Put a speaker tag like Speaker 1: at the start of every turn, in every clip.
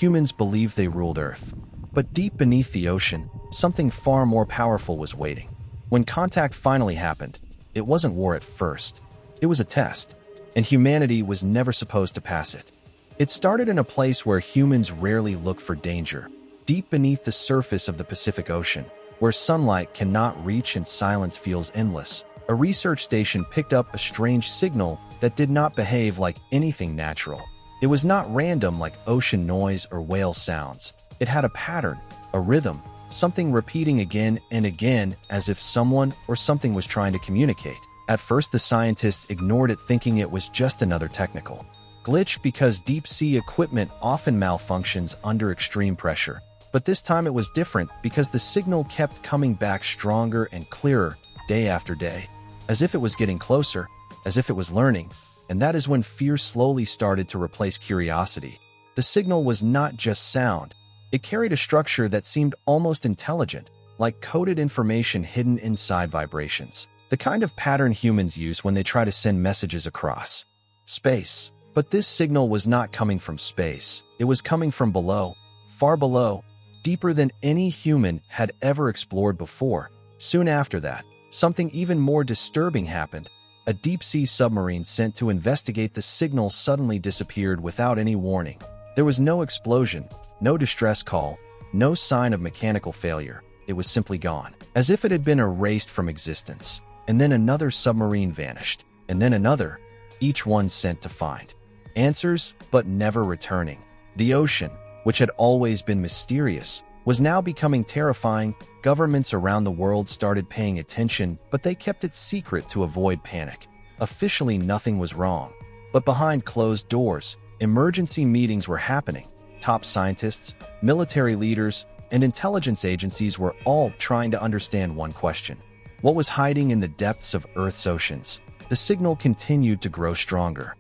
Speaker 1: Humans believed they ruled Earth. But deep beneath the ocean, something far more powerful was waiting. When contact finally happened, it wasn't war at first. It was a test, and humanity was never supposed to pass it. It started in a place where humans rarely look for danger, deep beneath the surface of the Pacific Ocean, where sunlight cannot reach and silence feels endless. A research station picked up a strange signal that did not behave like anything natural. It was not random like ocean noise or whale sounds. It had a pattern, a rhythm, something repeating again and again as if someone or something was trying to communicate. At first, the scientists ignored it, thinking it was just another technical glitch because deep-sea equipment often malfunctions under extreme pressure. But this time it was different because the signal kept coming back stronger and clearer day after day, as if it was getting closer, as if it was learning. And that is when fear slowly started to replace curiosity. The signal was not just sound. It carried a structure that seemed almost intelligent, like coded information hidden inside vibrations. The kind of pattern humans use when they try to send messages across space. But this signal was not coming from space. It was coming from below, far below, deeper than any human had ever explored before. Soon after that, something even more disturbing happened. A deep-sea submarine sent to investigate the signal suddenly disappeared without any warning. There was no explosion, no distress call, no sign of mechanical failure. It was simply gone, as if it had been erased from existence. And then another submarine vanished, and then another, each one sent to find answers, but never returning. The ocean, which had always been mysterious, was now becoming terrifying. Governments around the world started paying attention, but they kept it secret to avoid panic. Officially, nothing was wrong. But behind closed doors, emergency meetings were happening. Top scientists, military leaders, and intelligence agencies were all trying to understand one question: what was hiding in the depths of Earth's oceans? The signal continued to grow stronger.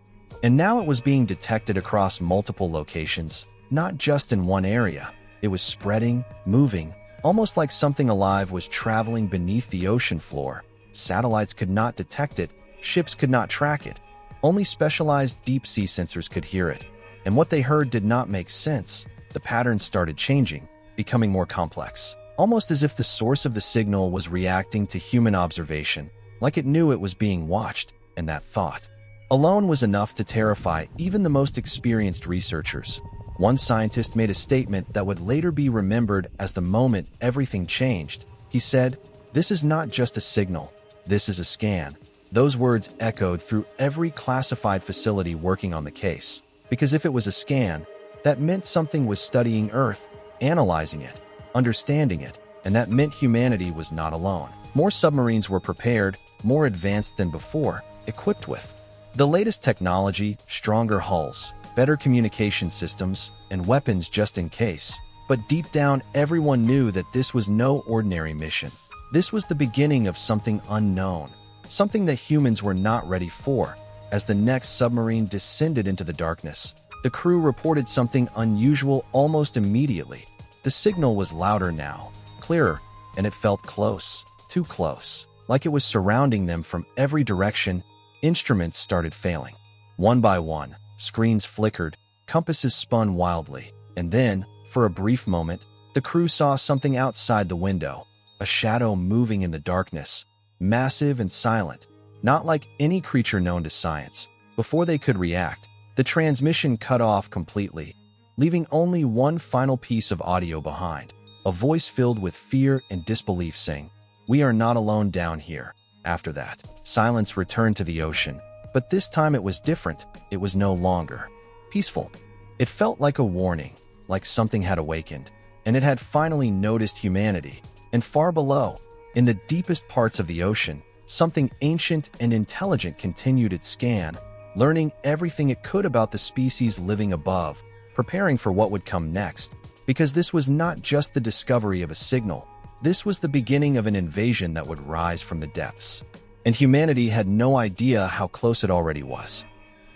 Speaker 1: And now it was being detected across multiple locations, not just in one area. It was spreading, moving, almost like something alive was traveling beneath the ocean floor. Satellites could not detect it, ships could not track it. Only specialized deep-sea sensors could hear it. And what they heard did not make sense. The patterns started changing, becoming more complex, almost as if the source of the signal was reacting to human observation, like it knew it was being watched, and that thought alone was enough to terrify even the most experienced researchers. One scientist made a statement that would later be remembered as the moment everything changed. He said, "This is not just a signal, this is a scan." Those words echoed through every classified facility working on the case. Because if it was a scan, that meant something was studying Earth, analyzing it, understanding it, and that meant humanity was not alone. More submarines were prepared, more advanced than before, equipped with the latest technology, stronger hulls, better communication systems, and weapons just in case. But deep down, everyone knew that this was no ordinary mission. This was the beginning of something unknown, something that humans were not ready for. As the next submarine descended into the darkness, the crew reported something unusual almost immediately. The signal was louder now, clearer, and it felt close, too close, like it was surrounding them from every direction. Instruments started failing. One by one, screens flickered, compasses spun wildly, and then, for a brief moment, the crew saw something outside the window, a shadow moving in the darkness, massive and silent, not like any creature known to science. Before they could react, the transmission cut off completely, leaving only one final piece of audio behind, a voice filled with fear and disbelief saying, "We are not alone down here." After that, silence returned to the ocean, but this time it was different. It was no longer peaceful. It felt like a warning, like something had awakened, and it had finally noticed humanity. And far below, in the deepest parts of the ocean, something ancient and intelligent continued its scan, learning everything it could about the species living above, preparing for what would come next. Because this was not just the discovery of a signal, this was the beginning of an invasion that would rise from the depths. And humanity had no idea how close it already was.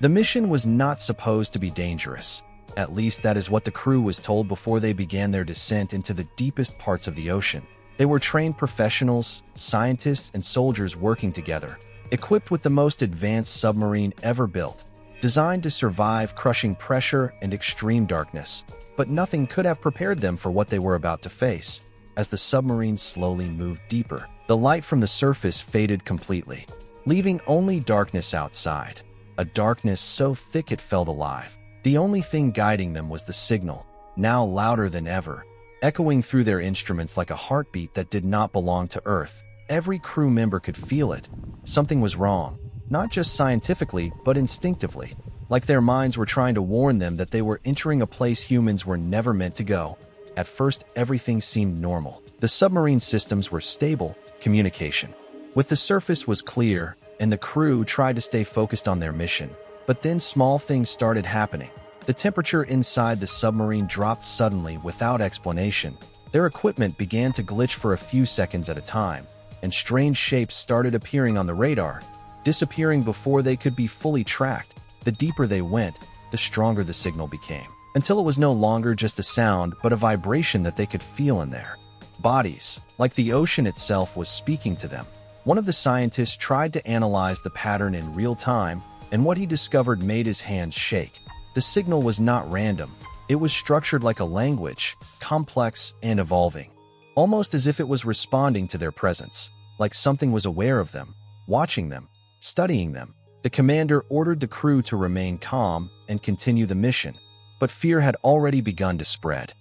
Speaker 1: The mission was not supposed to be dangerous. At least that is what the crew was told before they began their descent into the deepest parts of the ocean. They were trained professionals, scientists, and soldiers working together, equipped with the most advanced submarine ever built, designed to survive crushing pressure and extreme darkness. but nothing could have prepared them for what they were about to face. As the submarine slowly moved deeper, the light from the surface faded completely, leaving only darkness outside, a darkness so thick it felt alive. The only thing guiding them was the signal, now louder than ever, echoing through their instruments like a heartbeat that did not belong to Earth. Every crew member could feel it. Something was wrong, not just scientifically, but instinctively, like their minds were trying to warn them that they were entering a place humans were never meant to go. At first, everything seemed normal. The submarine systems were stable, communication with the surface was clear, and the crew tried to stay focused on their mission. But then small things started happening. The temperature inside the submarine dropped suddenly without explanation. Their equipment began to glitch for a few seconds at a time, and strange shapes started appearing on the radar, disappearing before they could be fully tracked. The deeper they went, the stronger the signal became, until it was no longer just a sound but a vibration that they could feel in their bodies, like the ocean itself was speaking to them. One of the scientists tried to analyze the pattern in real time, and what he discovered made his hands shake. The signal was not random. It was structured like a language, complex and evolving, almost as if it was responding to their presence, like something was aware of them, watching them, studying them. The commander ordered the crew to remain calm and continue the mission, but fear had already begun to spread.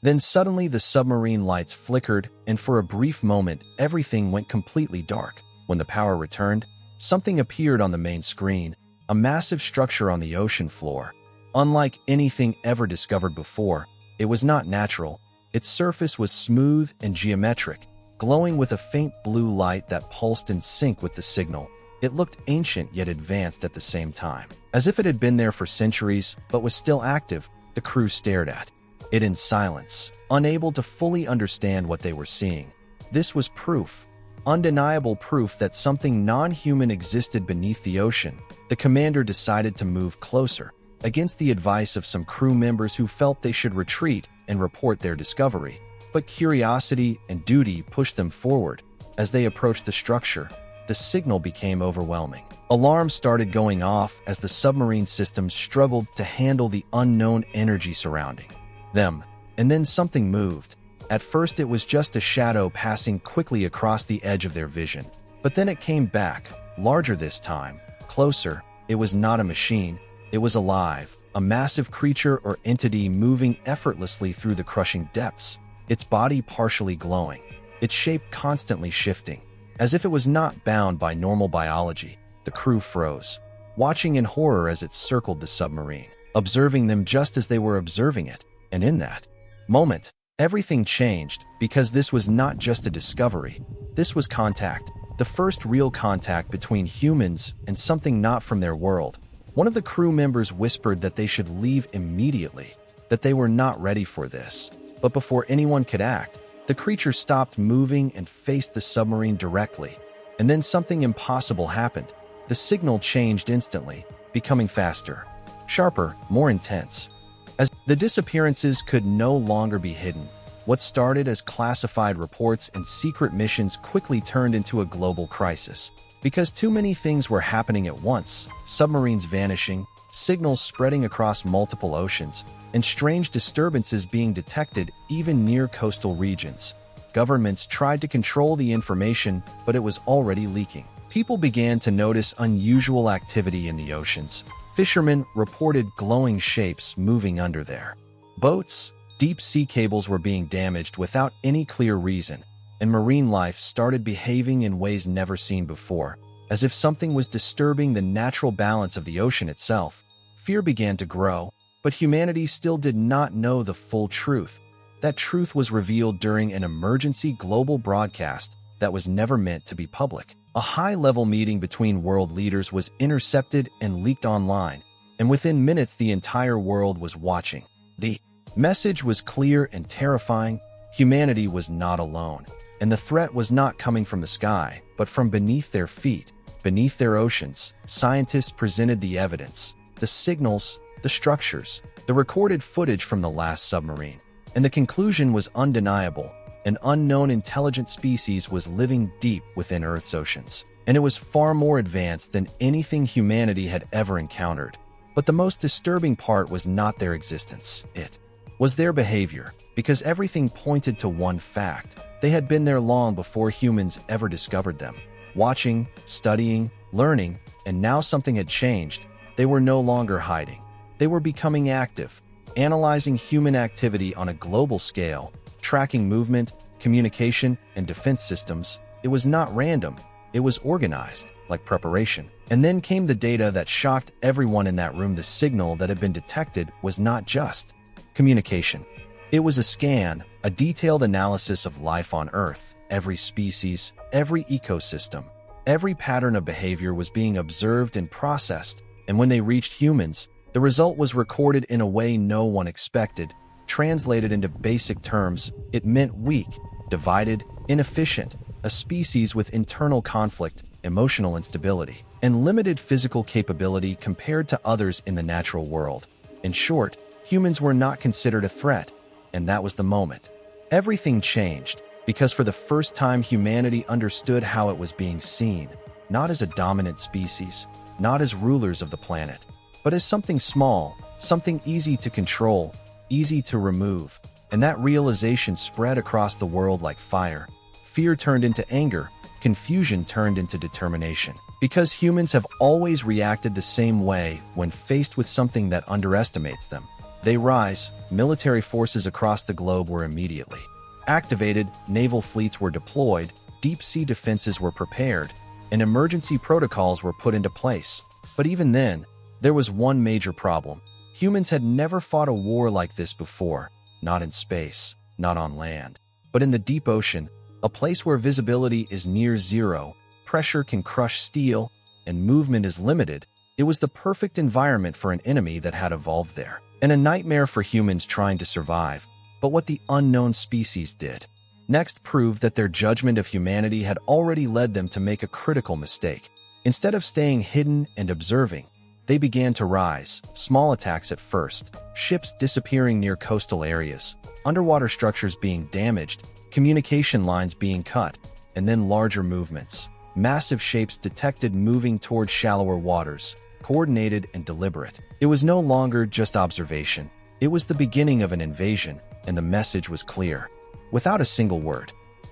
Speaker 1: Then suddenly the submarine lights flickered, and for a brief moment, everything went completely dark. When the power returned, something appeared on the main screen, a massive structure on the ocean floor. Unlike anything ever discovered before, it was not natural. Its surface was smooth and geometric, glowing with a faint blue light that pulsed in sync with the signal. It looked ancient yet advanced at the same time, as if it had been there for centuries but was still active. The crew stared at it in silence, unable to fully understand what they were seeing. This was proof, undeniable proof that something non-human existed beneath the ocean. The commander decided to move closer, against the advice of some crew members who felt they should retreat and report their discovery. But curiosity and duty pushed them forward. As they approached the structure, the signal became overwhelming. Alarms started going off as the submarine systems struggled to handle the unknown energy surrounding them. And then something moved. At first it was just a shadow passing quickly across the edge of their vision. But then it came back, larger this time, closer. It was not a machine. It was alive, a massive creature or entity moving effortlessly through the crushing depths, its body partially glowing, its shape constantly shifting. As if it was not bound by normal biology, the crew froze, watching in horror as it circled the submarine, observing them just as they were observing it. And in that moment, everything changed, because this was not just a discovery. This was contact, the first real contact between humans and something not from their world. One of the crew members whispered that they should leave immediately, that they were not ready for this. But before anyone could act, the creature stopped moving and faced the submarine directly. And then something impossible happened. The signal changed instantly, becoming faster, sharper, more intense. As the disappearances could no longer be hidden, what started as classified reports and secret missions quickly turned into a global crisis. Because too many things were happening at once, submarines vanishing, signals spreading across multiple oceans, and strange disturbances being detected even near coastal regions. Governments tried to control the information, but it was already leaking. People began to notice unusual activity in the oceans. Fishermen reported glowing shapes moving under their boats. Deep sea cables were being damaged without any clear reason, and marine life started behaving in ways never seen before, as if something was disturbing the natural balance of the ocean itself. Fear began to grow, but humanity still did not know the full truth. That truth was revealed during an emergency global broadcast that was never meant to be public. A high-level meeting between world leaders was intercepted and leaked online, and within minutes the entire world was watching. The message was clear and terrifying. Humanity was not alone, and the threat was not coming from the sky, but from beneath their feet, beneath their oceans. Scientists presented the evidence, the signals, the structures, the recorded footage from the last submarine, and the conclusion was undeniable. An unknown intelligent species was living deep within Earth's oceans, and it was far more advanced than anything humanity had ever encountered. But the most disturbing part was not their existence. It was their behavior, because everything pointed to one fact. They had been there long before humans ever discovered them. Watching, studying, learning, and now something had changed. They were no longer hiding. They were becoming active, analyzing human activity on a global scale, tracking movement, communication, and defense systems. It was not random. It was organized, like preparation. And then came the data that shocked everyone in that room. The signal that had been detected was not just communication. It was a scan, a detailed analysis of life on Earth. Every species, every ecosystem, every pattern of behavior was being observed and processed. And when they reached humans, the result was recorded in a way no one expected. Translated into basic terms, it meant weak, divided, inefficient, a species with internal conflict, emotional instability, and limited physical capability compared to others in the natural world. In short, humans were not considered a threat, and that was the moment. Everything changed, because for the first time humanity understood how it was being seen, not as a dominant species, not as rulers of the planet, but as something small, something easy to control, easy to remove. And that realization spread across the world like fire. Fear turned into anger, confusion turned into determination. Because humans have always reacted the same way when faced with something that underestimates them. They rise. Military forces across the globe were immediately activated, naval fleets were deployed, deep-sea defenses were prepared, and emergency protocols were put into place. But even then, there was one major problem. Humans had never fought a war like this before, not in space, not on land, but in the deep ocean, a place where visibility is near zero, pressure can crush steel, and movement is limited. It was the perfect environment for an enemy that had evolved there, and a nightmare for humans trying to survive. But what the unknown species did next proved that their judgment of humanity had already led them to make a critical mistake. Instead of staying hidden and observing, they began to rise. Small attacks at first, ships disappearing near coastal areas, underwater structures being damaged, communication lines being cut, and then larger movements. Massive shapes detected moving towards shallower waters, coordinated and deliberate. It was no longer just observation. It was the beginning of an invasion, and the message was clear. Without a single word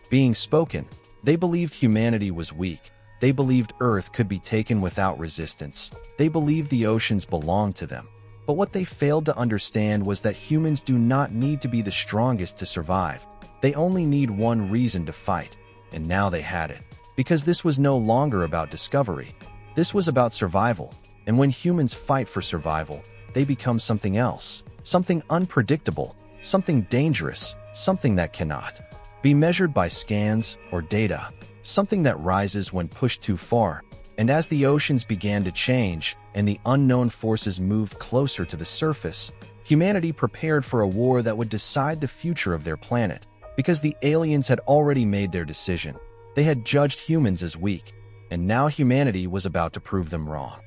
Speaker 1: being spoken, they believed humanity was weak. They believed Earth could be taken without resistance. They believed the oceans belonged to them. But what they failed to understand was that humans do not need to be the strongest to survive. They only need one reason to fight. And now they had it. Because this was no longer about discovery. This was about survival. And when humans fight for survival, they become something else. Something unpredictable. Something dangerous. Something that cannot be measured by scans or data. Something that rises when pushed too far. And as the oceans began to change and the unknown forces moved closer to the surface, humanity prepared for a war that would decide the future of their planet. Because the aliens had already made their decision. They had judged humans as weak, and now humanity was about to prove them wrong.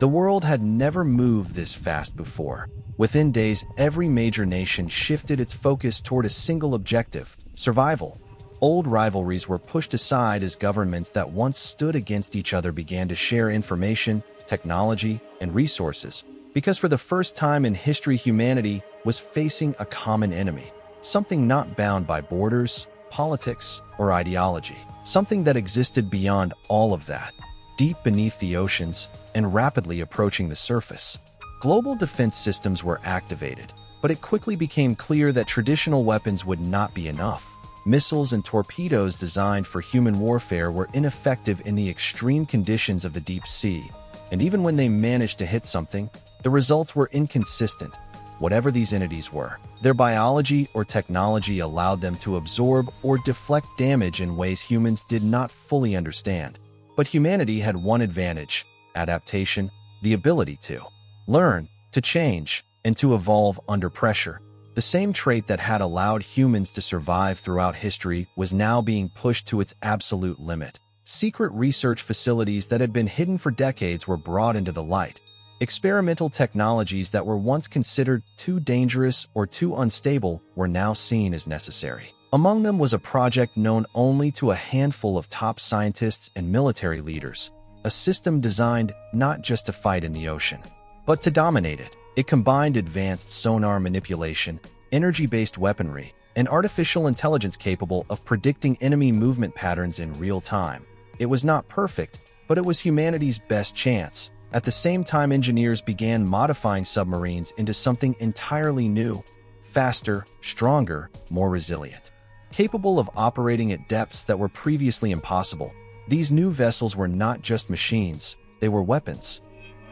Speaker 1: The world had never moved this fast before. Within days, every major nation shifted its focus toward a single objective: survival. Old rivalries were pushed aside as governments that once stood against each other began to share information, technology, and resources. Because for the first time in history, humanity was facing a common enemy. Something not bound by borders, politics, or ideology. Something that existed beyond all of that, deep beneath the oceans and rapidly approaching the surface. Global defense systems were activated, but it quickly became clear that traditional weapons would not be enough. Missiles and torpedoes designed for human warfare were ineffective in the extreme conditions of the deep sea, and even when they managed to hit something, the results were inconsistent. Whatever these entities were, their biology or technology allowed them to absorb or deflect damage in ways humans did not fully understand. But humanity had one advantage: adaptation, the ability to learn, to change, and to evolve under pressure. The same trait that had allowed humans to survive throughout history was now being pushed to its absolute limit. Secret research facilities that had been hidden for decades were brought into the light. Experimental technologies that were once considered too dangerous or too unstable were now seen as necessary. Among them was a project known only to a handful of top scientists and military leaders, a system designed not just to fight in the ocean, but to dominate it. It combined advanced sonar manipulation, energy-based weaponry, and artificial intelligence capable of predicting enemy movement patterns in real time. It was not perfect, but it was humanity's best chance. At the same time, engineers began modifying submarines into something entirely new, faster, stronger, more resilient. Capable of operating at depths that were previously impossible, these new vessels were not just machines, they were weapons.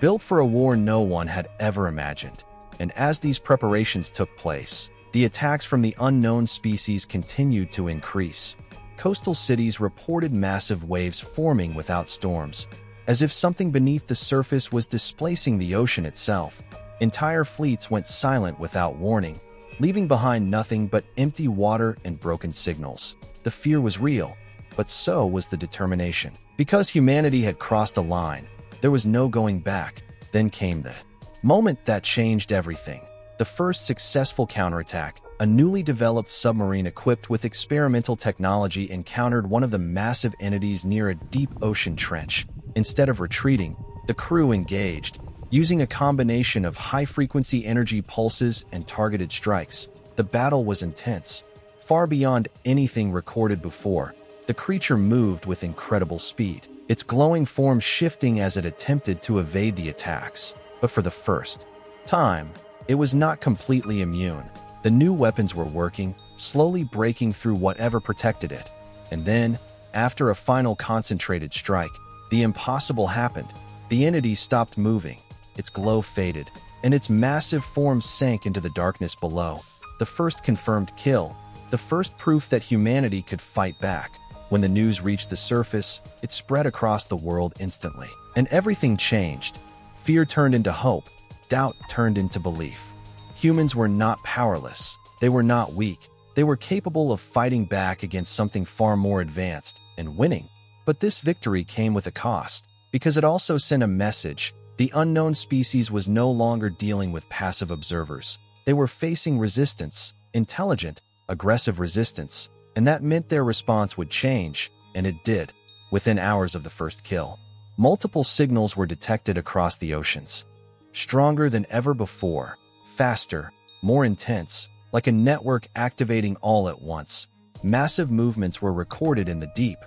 Speaker 1: Built for a war no one had ever imagined. And as these preparations took place, the attacks from the unknown species continued to increase. Coastal cities reported massive waves forming without storms, as if something beneath the surface was displacing the ocean itself. Entire fleets went silent without warning, leaving behind nothing but empty water and broken signals. The fear was real, but so was the determination. Because humanity had crossed a line, there was no going back. Then came the moment that changed everything. The first successful counterattack. A newly developed submarine equipped with experimental technology encountered one of the massive entities near a deep ocean trench. Instead of retreating, the crew engaged, using a combination of high-frequency energy pulses and targeted strikes. The battle was intense, far beyond anything recorded before. The creature moved with incredible speed, its glowing form shifting as it attempted to evade the attacks. But for the first time, it was not completely immune. The new weapons were working, slowly breaking through whatever protected it. And then, after a final concentrated strike, the impossible happened. The entity stopped moving. Its glow faded, and its massive form sank into the darkness below. The first confirmed kill, the first proof that humanity could fight back. When the news reached the surface, it spread across the world instantly. And everything changed. Fear turned into hope. Doubt turned into belief. Humans were not powerless. They were not weak. They were capable of fighting back against something far more advanced and winning. But this victory came with a cost, because it also sent a message. The unknown species was no longer dealing with passive observers. They were facing resistance, intelligent, aggressive resistance, and that meant their response would change, and it did. Within hours of the first kill, multiple signals were detected across the oceans. Stronger than ever before, faster, more intense, like a network activating all at once. Massive movements were recorded in the deep.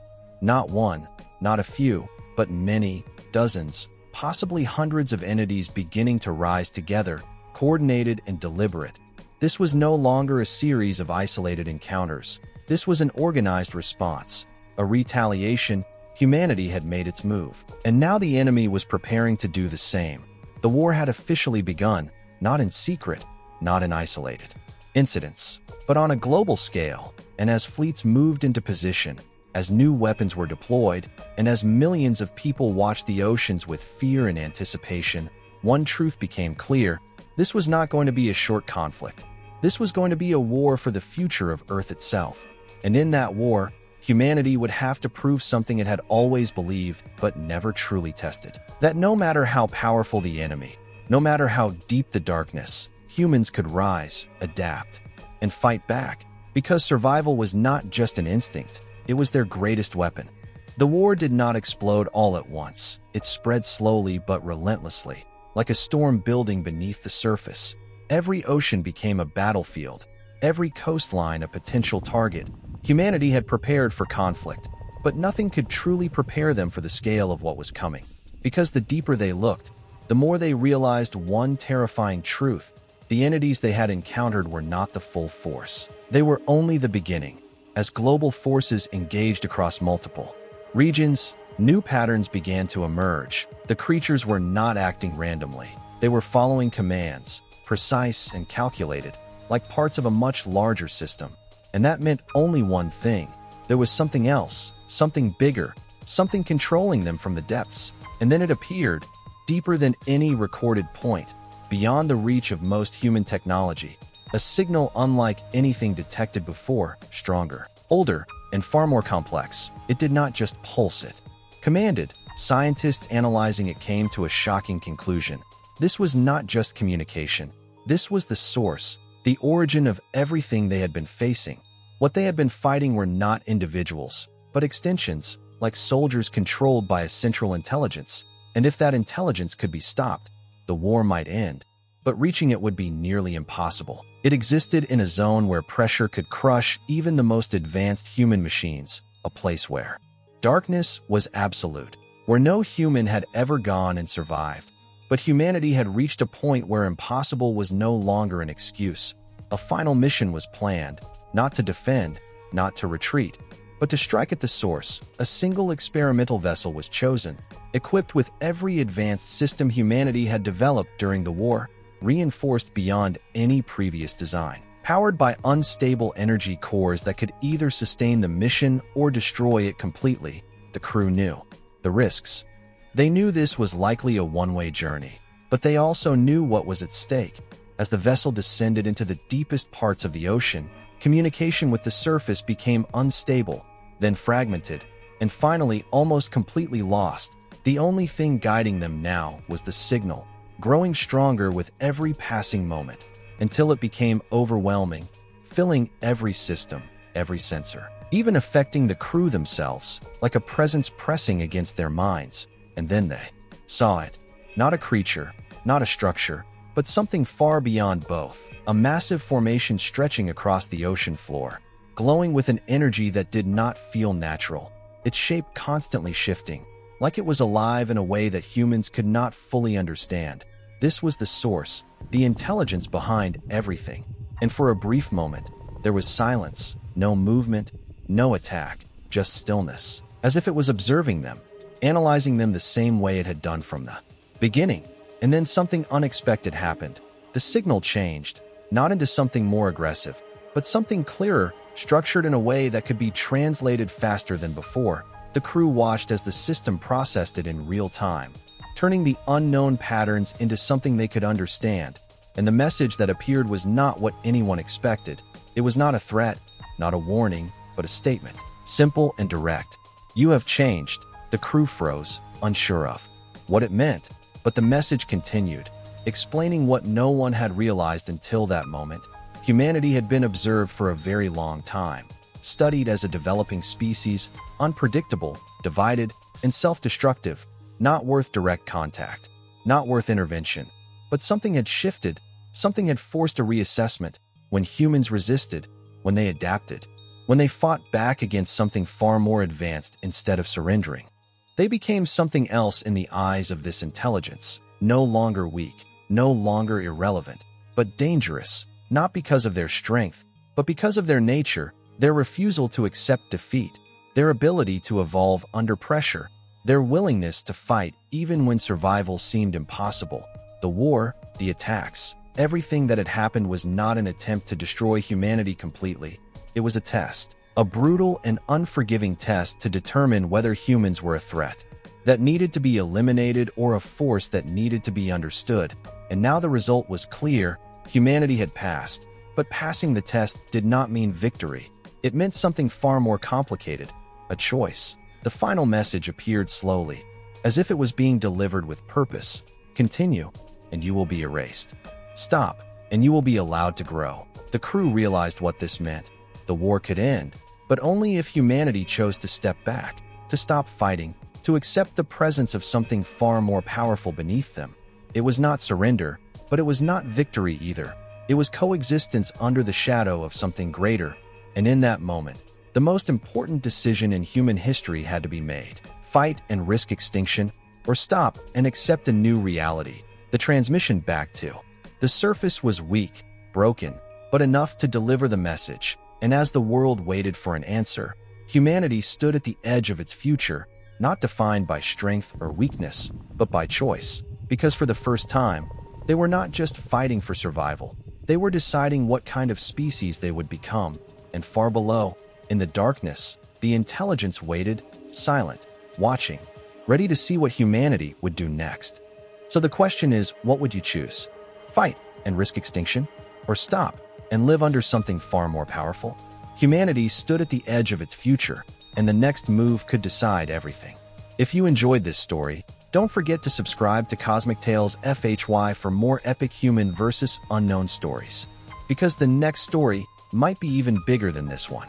Speaker 1: Not one, not a few, but many, dozens, possibly hundreds of entities beginning to rise together, coordinated and deliberate. This was no longer a series of isolated encounters. This was an organized response, a retaliation. Humanity had made its move, and now the enemy was preparing to do the same. The war had officially begun, not in secret, not in isolated incidents, but on a global scale. And as fleets moved into position, as new weapons were deployed, and as millions of people watched the oceans with fear and anticipation, one truth became clear. This was not going to be a short conflict. This was going to be a war for the future of Earth itself. And in that war, humanity would have to prove something it had always believed but never truly tested. That no matter how powerful the enemy, no matter how deep the darkness, humans could rise, adapt, and fight back, because survival was not just an instinct. It was their greatest weapon. The war did not explode all at once. It spread slowly but relentlessly, like a storm building beneath the surface. Every ocean became a battlefield, every coastline a potential target. Humanity had prepared for conflict, but nothing could truly prepare them for the scale of what was coming. Because the deeper they looked, the more they realized one terrifying truth. The entities they had encountered were not the full force. They were only the beginning. As global forces engaged across multiple regions, new patterns began to emerge. The creatures were not acting randomly. They were following commands, precise and calculated, like parts of a much larger system. And that meant only one thing. There was something else, something bigger, something controlling them from the depths. And then it appeared, deeper than any recorded point, beyond the reach of most human technology. A signal unlike anything detected before, stronger, older, and far more complex. It did not just pulse, it commanded. Scientists analyzing it came to a shocking conclusion. This was not just communication. This was the source, the origin of everything they had been facing. What they had been fighting were not individuals, but extensions, like soldiers controlled by a central intelligence. And if that intelligence could be stopped, the war might end, but reaching it would be nearly impossible. It existed in a zone where pressure could crush even the most advanced human machines, a place where darkness was absolute, where no human had ever gone and survived. But humanity had reached a point where impossible was no longer an excuse. A final mission was planned, not to defend, not to retreat, but to strike at the source. A single experimental vessel was chosen, equipped with every advanced system humanity had developed during the war, reinforced beyond any previous design. Powered by unstable energy cores that could either sustain the mission or destroy it completely, the crew knew the risks. They knew this was likely a one-way journey, but they also knew what was at stake. As the vessel descended into the deepest parts of the ocean, communication with the surface became unstable, then fragmented, and finally almost completely lost. The only thing guiding them now was the signal, growing stronger with every passing moment, until it became overwhelming, filling every system, every sensor, even affecting the crew themselves, like a presence pressing against their minds. And then they saw it. Not a creature, not a structure, but something far beyond both. A massive formation stretching across the ocean floor, glowing with an energy that did not feel natural, its shape constantly shifting, like it was alive in a way that humans could not fully understand. This was the source, the intelligence behind everything. And for a brief moment, there was silence, no movement, no attack, just stillness, as if it was observing them, analyzing them the same way it had done from the beginning. And then something unexpected happened. The signal changed, not into something more aggressive, but something clearer, structured in a way that could be translated faster than before. The crew watched as the system processed it in real time, turning the unknown patterns into something they could understand. And the message that appeared was not what anyone expected. It was not a threat, not a warning, but a statement. Simple and direct. "You have changed." The crew froze, unsure of what it meant, but the message continued, explaining what no one had realized until that moment. Humanity had been observed for a very long time, studied as a developing species, unpredictable, divided, and self-destructive, not worth direct contact, not worth intervention. But something had shifted, something had forced a reassessment. When humans resisted, when they adapted, when they fought back against something far more advanced instead of surrendering, they became something else in the eyes of this intelligence. No longer weak, no longer irrelevant, but dangerous, not because of their strength, but because of their nature, their refusal to accept defeat, their ability to evolve under pressure, their willingness to fight even when survival seemed impossible. The war, the attacks, everything that had happened was not an attempt to destroy humanity completely. It was a test, a brutal and unforgiving test to determine whether humans were a threat that needed to be eliminated or a force that needed to be understood. And now the result was clear. Humanity had passed, but passing the test did not mean victory. It meant something far more complicated, a choice. The final message appeared slowly, as if it was being delivered with purpose. Continue, and you will be erased. Stop, and you will be allowed to grow. The crew realized what this meant. The war could end, but only if humanity chose to step back, to stop fighting, to accept the presence of something far more powerful beneath them. It was not surrender, but it was not victory either. It was coexistence under the shadow of something greater. And in that moment, the most important decision in human history had to be made. Fight and risk extinction, or stop and accept a new reality. The transmission back to the surface was weak, broken, but enough to deliver the message. And as the world waited for an answer, humanity stood at the edge of its future, not defined by strength or weakness, but by choice. Because for the first time, they were not just fighting for survival. They were deciding what kind of species they would become. And far below, in the darkness, the intelligence waited, silent, watching, ready to see what humanity would do next. So the question is, what would you choose? Fight and risk extinction? Or stop and live under something far more powerful? Humanity stood at the edge of its future, and the next move could decide everything. If you enjoyed this story, don't forget to subscribe to Cosmic Tales FHY for more epic human versus unknown stories. Because the next story might be even bigger than this one.